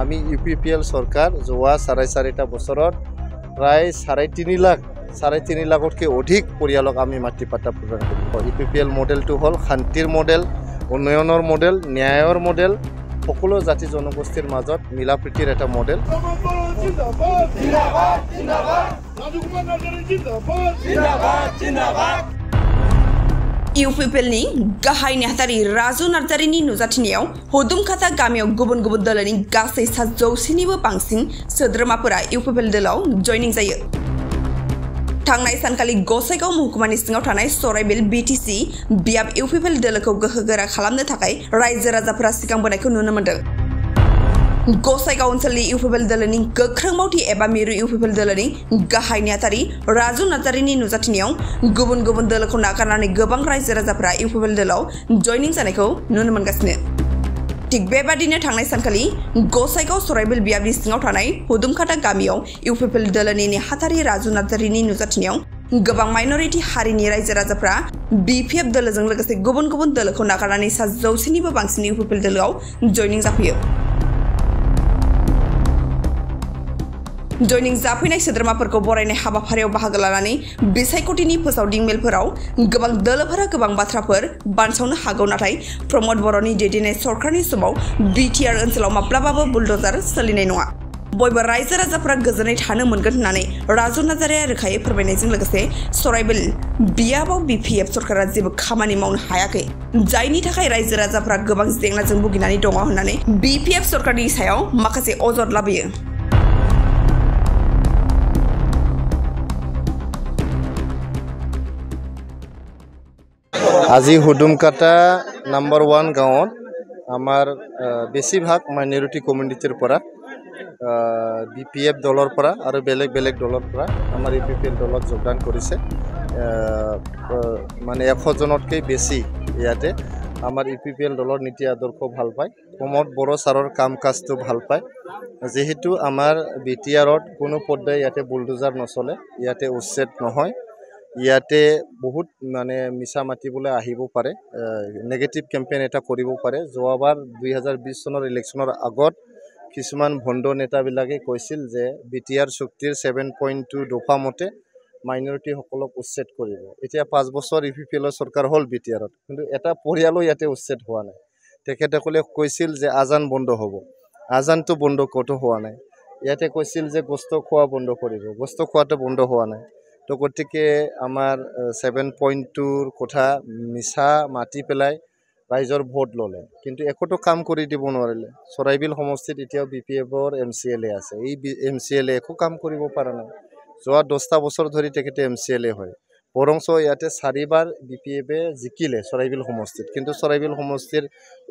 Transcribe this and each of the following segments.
আমি ইউপিপিএল সৰকাৰ যোৱা 4.5 বছৰত প্ৰায় 3.5 লাখতকৈ অধিক পৰিয়ালক আমি মাটি পাট্টা প্ৰদান কৰিলোঁ। ইউপিপিএল মডেলটো হ'ল শান্তিৰ মডেল, উন্নয়নৰ মডেল, ন্যায়ৰ মডেল, সকলো জাতি জনগোষ্ঠীৰ মাজত মিলা প্ৰীতিৰ এটা মডেল। इउपिपिएलनि गाहाय नेहाथारि राजु नार्जारिनि नुजाथिनायाव हुदुमकाटा गामियाव गुबुन गुबुन दोलोनि गासै 700निबो बांसिन सोद्रोमाफोरा इउपिपिएल दोलाव जयनिं जायो। थांनाय सानखालि गसाइगाव महकुमानि सिङाव थानाय सराइबिल बिटिसि बियाब इउपिपिएल दोलोखौ गोहोगोरा खालामनो थाखाय रायजो राजाफोरा सिगांबोनायखौ नुनो मोन्दों। गसाइगाव ओनसोलनि इउपिपिएल दोलोनि गोख्रों मावथि एबा मिरु इउपिपिएल दोलोनि गाहाय नेहाथारि राजु नार्जारिनि नुजाथिनायाव गुबुन गुबुन दोलोखौ नागारनानै गोबां रायजो राजाफोरा इउपिपिएल दोलाव जयनिं जानायखौ नुनो मोनगासिनो। थिग बेबादिनो थांनाय सानखालि गसाइगाव सराइबिल बियाबनि सिङाव थानाय हुदुमकाटा गामियाव इउपिपिएल दोलोनि नेहाथारि राजु नार्जारिनि नुजाथिनायाव गोबां माइनरिटि हारिनि रायजो राजाफोरा बिपिएफ दोलोजों लोगोसे गुबुन गुबुन दोलोखौ नागारनानै 700निबो बांसिन इउपिपिएल दोलोआव जयनिं जाफैयो। जयनिं जाफैनाय सोद्रोमाफोरखौ बरायनाय हाबाफारियाव बाहागो लानानै बिसायख'थिनि फोसावदिं मेलफोराव गोबां दोलोफोरा गोबां बाथ्राफोर बानसावनो हागौ, नाथाय प्रमद बर'नि दैदेननाय सरकारनि समाव बिटिआर ओनसोलाव माब्लाबाबो बुलडजार सोलिनाय नङा। बयबो रायजो राजाफोरा गोजोनै थानो मोनगोन होननानै राजु नार्जारिया रोखायै फोरमायनायजों लोगोसे सराइबिल बियाबाव बिपिएफ सरकारा जेबो खामानि मावनो हायाखै, जायनि थाखाय रायजो राजाफोरा गोबां जेंनाजों भुगिनानै दङ होननानै बिपिएफ सरकारनि सायाव माखासे अजद लाबोयो। আজি হুদুমকাটা নাম্বার 1 গাঁৱত আমাৰ বেছিভাগ মাইনৰিটি কমিউনিটিৰ পৰা বিপিএফ দলৰ পৰা আৰু বেলেগ বেলেগ দলৰ পৰা আমাৰ ইউপিপিএল দলত যোগদান কৰিছে। মানে 100 জনতকৈ বেছি ইয়াতে আমাৰ ইউপিপিএল দলৰ নীতি আদৰ্শ ভাল পায়, প্ৰমোদ বড়ো ছাৰৰ কাম কাজটো ভাল পায়। যেহেতু আমাৰ বিটিআৰত কোনো পৰ্যায়ে ইয়াতে বুলডোজাৰ নচলে, ইয়াতে উচ্ছেদ নহয়, ইয়াতে বহুত মানে মিছা মাতিবলৈ আহিব পাৰে, নেগেটিভ কেম্পেইন এটা কৰিব পাৰে। যোৱাবাৰ 2020 চনৰ ইলেকশ্যনৰ আগত কিছুমান ভণ্ড নেতাবিলাকে কৈছিল যে বিটিআৰ চুক্তিৰ 7.2 দফা মতে মাইনৰিটিসকলক উচ্ছেদ কৰিব। এতিয়া 5 বছৰ ইউপিপিএলৰ চৰকাৰ হ'ল বিটিআৰত, কিন্তু এটা পৰিয়ালো ইয়াতে উচ্ছেদ হোৱা নাই। তেখেতসকলে কৈছিল যে আজান বন্ধ হ'ব, আজানটো বন্ধ ক'তো হোৱা নাই। ইয়াতে কৈছিল যে গোস্ত খোৱা বন্ধ কৰিব, গোস্ত খোৱাটো বন্ধ হোৱা নাই। তো গতিকে আমাৰ 7.2ৰ কথা মিছা মাতি পেলাই ৰাইজৰ ভোট ল'লে, কিন্তু একোটো কাম কৰি দিব নোৱাৰিলে। চৰাইবিল সমষ্টিত এতিয়াও বিপিএফৰ MCLA আছে, এই MCLA একো কাম কৰিব পৰা নাই। যোৱা 10টা বছৰ ধৰি তেখেতে MCLA হয়, বৰঞ্চ ইয়াতে 4বাৰ বিপিএফে জিকিলে চৰাইবিল সমষ্টিত, কিন্তু চৰাইবিল সমষ্টিৰ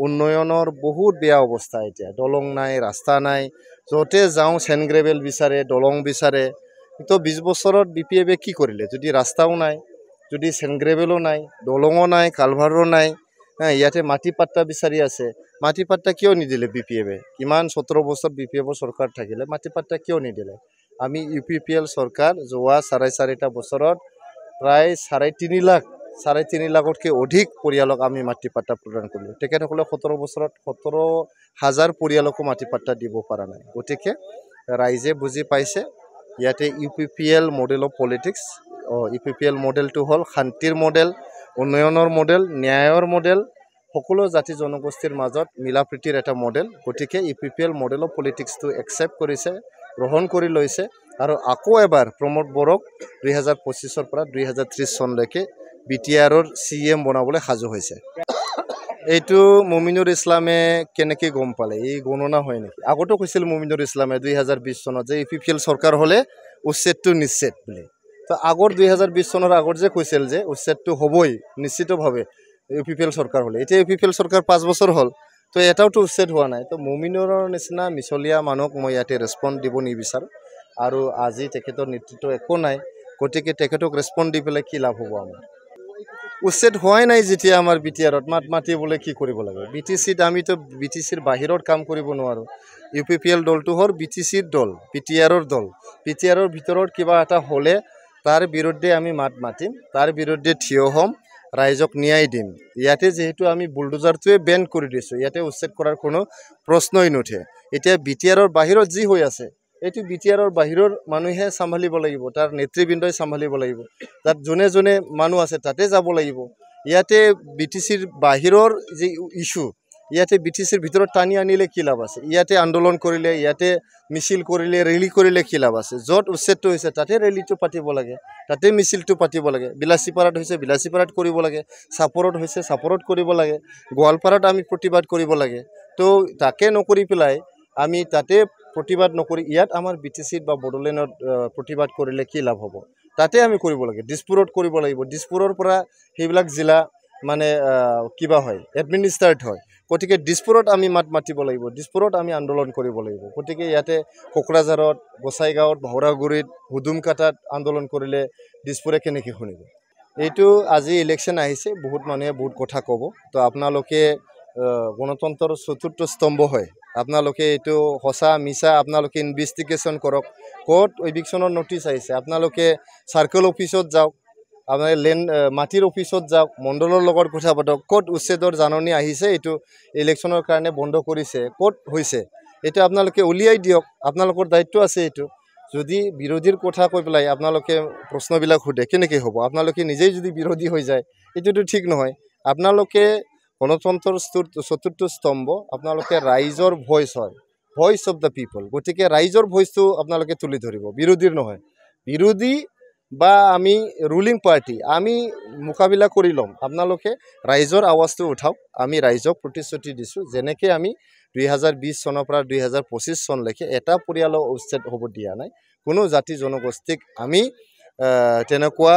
উন্নয়নৰ বহুত বেয়া অৱস্থা। এতিয়া দলং নাই, ৰাস্তা নাই, য'তে যাওঁ চেন গ্ৰেভেল বিচাৰে, দলং বিচাৰে। তো 20 বছৰত বিপিএফে কি কৰিলে? যদি ৰাস্তাও নাই, যদি চেন গ্ৰেভেলো নাই, দলঙো নাই, কালভাৰো নাই, ইয়াতে মাটি পাট্টা বিচাৰি আছে। মাটি পাট্টা কিয় নিদিলে বিপিএফে? কিমান 17 বছৰ বিপিএফৰ চৰকাৰ থাকিলে মাটি পাট্টা কিয় নিদিলে? আমি ইউপিপিএল চৰকাৰ যোৱা 4.5 বছৰত প্ৰায় 3.5 লাখতকৈ অধিক পৰিয়ালক আমি মাটি পাট্টা প্ৰদান কৰিলোঁ। তেখেতসকলে 17 বছৰত 17,000 পৰিয়ালকো মাটি পাট্টা দিব পৰা নাই। গতিকে ৰাইজে বুজি পাইছে ইয়াতে UPPL model of politics, UPPL মডেলটো হ'ল শান্তিৰ মডেল, উন্নয়নৰ মডেল, ন্যায়ৰ মডেল, সকলো জাতি জনগোষ্ঠীৰ মাজত মিলা প্ৰীতিৰ এটা মডেল। গতিকে ইউপিপিএল মডেল অফ পলিটিক্সটো একচেপ্ট কৰিছে, গ্ৰহণ কৰি লৈছে, আৰু আকৌ এবাৰ প্ৰমোদ বড়োক 2025 পৰা 2030 চনলৈকে বিটিআৰৰ CM বনাবলৈ সাজু হৈছে। এইটো মুমিনুৰ ইছলামে কেনেকৈ গম পালে? এই গণনা হয় নেকি? আগতো কৈছিল মুমিনুৰ ইছলামে 2020 চনত যে ইউপিপিএল চৰকাৰ হ'লে উচ্ছেদটো নিশ্চিত বুলি। তো আগৰ 2020 চনৰ আগত যে কৈছিল যে উচ্ছেদটো হ'বই নিশ্চিতভাৱে ইউপিপিএল চৰকাৰ হ'লে, এতিয়া ইউপিপিএল চৰকাৰ 5 বছৰ হ'ল, তো এটাওতো উচ্ছেদ হোৱা নাই। তো মুমিনুৰৰ নিচিনা মিছলীয়া মানুহক মই ইয়াতে ৰেছপন্ড দিব নিবিচাৰোঁ, আৰু আজি তেখেতৰ নেতৃত্ব একো নাই। গতিকে তেখেতক ৰেছপন্ড দি পেলাই কি লাভ হ'ব? আমাৰ উচ্ছেদ হোৱাই নাই যেতিয়া আমাৰ বিটিআৰত মাতিবলৈ কি কৰিব লাগে? বিটিচিত আমিতো বিটিচিৰ বাহিৰত কাম কৰিব নোৱাৰোঁ। ইউপিপিএল দলটো হ'ল বিটিচিৰ দল, বিটিআৰৰ দল। বিটিআৰৰ ভিতৰত কিবা এটা হ'লে তাৰ বিৰুদ্ধে আমি মাতিম, তাৰ বিৰুদ্ধে থিয় হ'ম, ৰাইজক ন্যায় দিম ইয়াতে যেহেতু আমি বুলডোজাৰটোৱে বেন কৰি দিছোঁ ইয়াতে উচ্ছেদ কৰাৰ কোনো প্ৰশ্নই নুঠে এতিয়া বিটিআৰৰ বাহিৰত যি হৈ আছে এইটো বিটিআৰৰ বাহিৰৰ মানুহে চম্ভালিব লাগিব তাৰ নেতৃবৃন্দই চম্ভালিব লাগিব তাত যোনে যোনে মানুহ আছে তাতে যাব লাগিব ইয়াতে বিটিচিৰ বাহিৰৰ যি ইস্যু ইয়াতে বিটিচিৰ ভিতৰত টানি আনিলে কি লাভ আছে ইয়াতে আন্দোলন কৰিলে ইয়াতে মিছিল কৰিলে ৰেলী কৰিলে কি লাভ আছে য'ত উচ্ছেদটো হৈছে তাতে ৰেলীটো পাতিব লাগে তাতে মিছিলটো পাতিব লাগে বিলাসীপাৰাত হৈছে বিলাসীপাৰাত কৰিব লাগে চাপৰত হৈছে চাপৰত কৰিব লাগে গোৱালপাৰাত আমি প্ৰতিবাদ কৰিব লাগে তো তাকে নকৰি পেলাই আমি তাতে প্ৰতিবাদ নকৰি ইয়াত আমাৰ বিটিচিত বা বড়োলেণ্ডত প্ৰতিবাদ কৰিলে কি লাভ হ'ব তাতে আমি কৰিব লাগে দিছপুৰত কৰিব লাগিব দিছপুৰৰ পৰা সেইবিলাক জিলা মানে কিবা হয় এডমিনিষ্ট্ৰেট হয় গতিকে দিছপুৰত আমি মাতিব লাগিব দিছপুৰত আমি আন্দোলন কৰিব লাগিব গতিকে ইয়াতে কোকৰাঝাৰত গোসাইগাঁৱত ভৌৰাগুৰিত হুদুমকাটাত আন্দোলন কৰিলে দিছপুৰে কেনেকৈ শুনিব এইটো আজি ইলেকশ্যন আহিছে বহুত মানুহে বহুত কথা ক'ব তো আপোনালোকে গণতন্ত্ৰৰ চতুৰ্থ স্তম্ভ হয় আপোনালোকে এইটো সঁচা মিছা আপোনালোকে ইনভেষ্টিগেশ্যন কৰক ক'ত এভিকশ্যনৰ নটিচ আহিছে আপোনালোকে চাৰ্কেল অফিচত যাওক আপোনাৰ লেণ্ড মাটিৰ অফিচত যাওক মণ্ডলৰ লগত কথা পাতক ক'ত উচ্ছেদৰ জাননী আহিছে এইটো ইলেকশ্যনৰ কাৰণে বন্ধ কৰিছে ক'ত হৈছে এইটো আপোনালোকে উলিয়াই দিয়ক আপোনালোকৰ দায়িত্ব আছে এইটো যদি বিৰোধীৰ কথা কৈ পেলাই আপোনালোকে প্ৰশ্নবিলাক সোধে কেনেকৈ হ'ব আপোনালোকে নিজেই যদি বিৰোধী হৈ যায় এইটোতো ঠিক নহয় আপোনালোকে গণতন্ত্ৰৰ চতুৰ্থ স্তম্ভ আপোনালোকে ৰাইজৰ ভইচ হয় ভইচ অফ দ্য পিপল গতিকে ৰাইজৰ ভইচটো আপোনালোকে তুলি ধৰিব বিৰোধীৰ নহয় বিৰোধী বা আমি ৰুলিং পাৰ্টি আমি মোকাবিলা কৰি ল'ম আপোনালোকে ৰাইজৰ আৱাজটো উঠাওক আমি ৰাইজক প্ৰতিশ্ৰুতি দিছোঁ যেনেকৈ আমি 2020 চনৰ পৰা 2025 চনলৈকে এটা পৰিয়ালৰ উচ্ছেদ হ'ব দিয়া নাই কোনো জাতি জনগোষ্ঠীক আমি তেনেকুৱা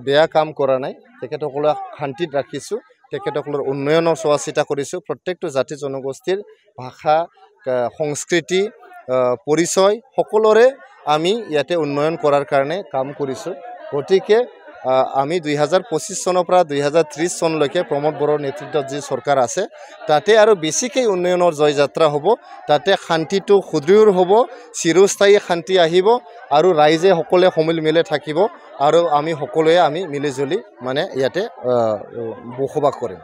বেয়া কাম কৰা নাই তেখেতসকলক শান্তিত ৰাখিছোঁ তেখেতসকলৰ উন্নয়নৰ চোৱা চিতা কৰিছোঁ প্ৰত্যেকটো জাতি জনগোষ্ঠীৰ ভাষা সংস্কৃতি পৰিচয় সকলোৰে আমি ইয়াতে উন্নয়ন কৰাৰ কাৰণে কাম কৰিছোঁ গতিকে আমি 2025 চনৰ পৰা 2030 চনলৈকে প্ৰমোদ বড়োৰ নেতৃত্বত যি চৰকাৰ আছে তাতে আৰু বেছিকৈ উন্নয়নৰ জয়যাত্ৰা হ'ব তাতে শান্তিটো সুদৃঢ় হ'ব চিৰস্থায়ী শান্তি আহিব আৰু ৰাইজে সকলোৱে সমিল মিলে থাকিব আৰু আমি সকলোৱে আমি মিলিজুলি মানে ইয়াতে বসবাস কৰিম